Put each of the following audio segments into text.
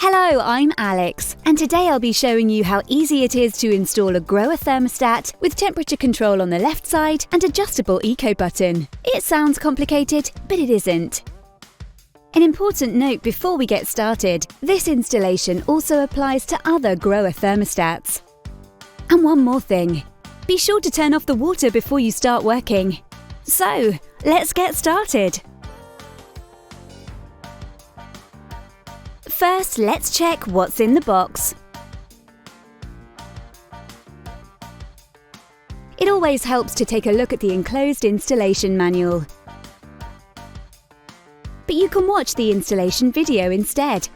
Hello, I'm Alex, and today I'll be showing you how easy it is to install a grower thermostat with temperature control on the left side and adjustable EcoButton. It sounds complicated, but it isn't. An important note before we get started, this installation also applies to other grower thermostats. And one more thing, be sure to turn off the water before you start working. So, let's get started. First, let's check what's in the box. It always helps to take a look at the enclosed installation manual. But you can watch the installation video instead.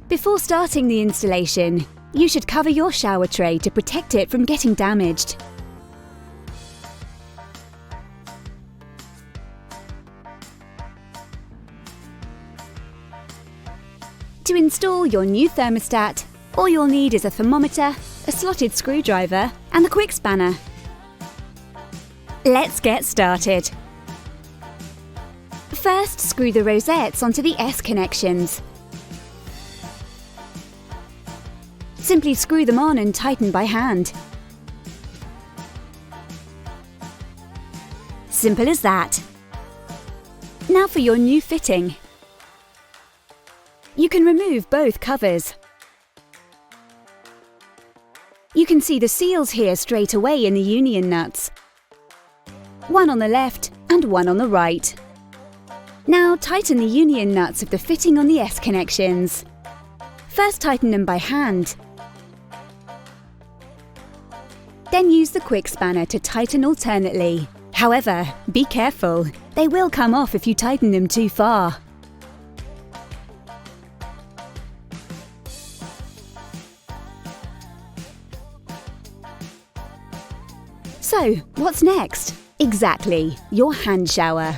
Before starting the installation, you should cover your shower tray to protect it from getting damaged. To install your new thermostat, all you'll need is a thermometer, a slotted screwdriver, and the quick spanner. Let's get started. First, screw the rosettes onto the S connections. Simply screw them on and tighten by hand. Simple as that. Now for your new fitting. You can remove both covers. You can see the seals here straight away in the union nuts. One on the left and one on the right. Now tighten the union nuts of the fitting on the S connections. First tighten them by hand. Then use the quick spanner to tighten alternately. However, be careful, they will come off if you tighten them too far. So, what's next? Exactly, your hand shower.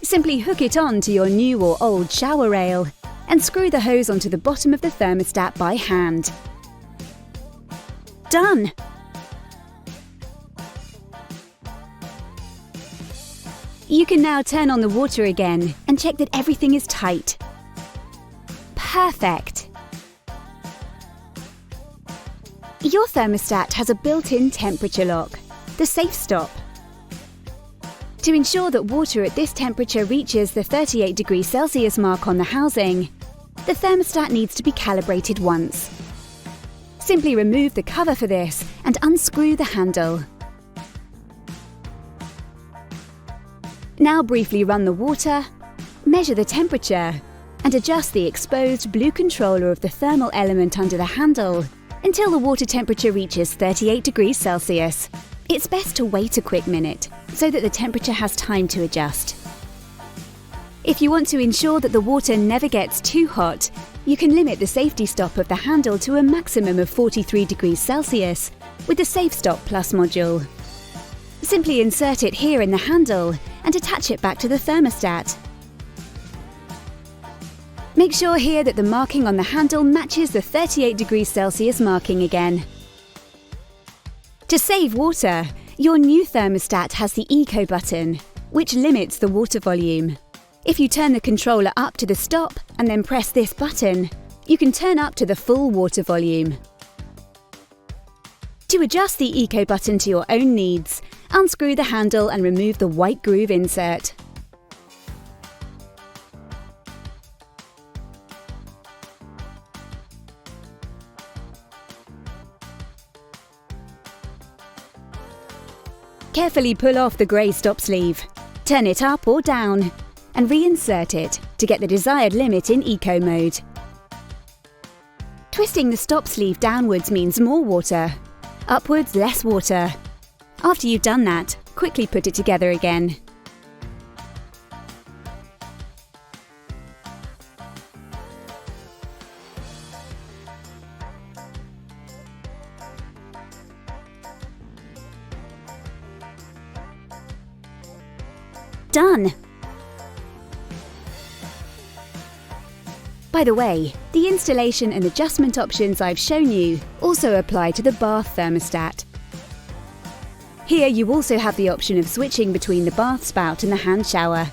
Simply hook it on to your new or old shower rail and screw the hose onto the bottom of the thermostat by hand. Done! You can now turn on the water again and check that everything is tight. Perfect! Your thermostat has a built-in temperature lock, the safe stop. To ensure that water at this temperature reaches the 38 degrees Celsius mark on the housing, the thermostat needs to be calibrated once. Simply remove the cover for this and unscrew the handle. Now briefly run the water, measure the temperature, and adjust the exposed blue controller of the thermal element under the handle until the water temperature reaches 38 degrees Celsius. It's best to wait a quick minute so that the temperature has time to adjust. If you want to ensure that the water never gets too hot, you can limit the safety stop of the handle to a maximum of 43 degrees Celsius with the Safe Stop Plus module. Simply insert it here in the handle and attach it back to the thermostat. Make sure here that the marking on the handle matches the 38 degrees Celsius marking again. To save water, your new thermostat has the EcoButton, which limits the water volume. If you turn the controller up to the stop and then press this button, you can turn up to the full water volume. To adjust the EcoButton to your own needs, unscrew the handle and remove the white groove insert. Carefully pull off the grey stop sleeve, turn it up or down, and reinsert it to get the desired limit in Eco mode. Twisting the stop sleeve downwards means more water, upwards less water. After you've done that, quickly put it together again. Done! By the way, the installation and adjustment options I've shown you also apply to the bath thermostat. Here you also have the option of switching between the bath spout and the hand shower.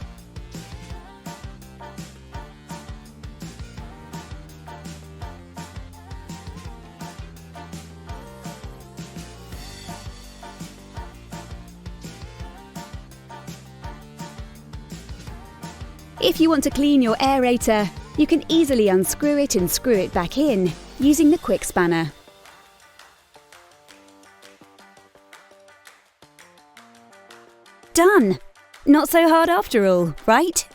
If you want to clean your aerator, you can easily unscrew it and screw it back in using the quick spanner. Done! Not so hard after all, right?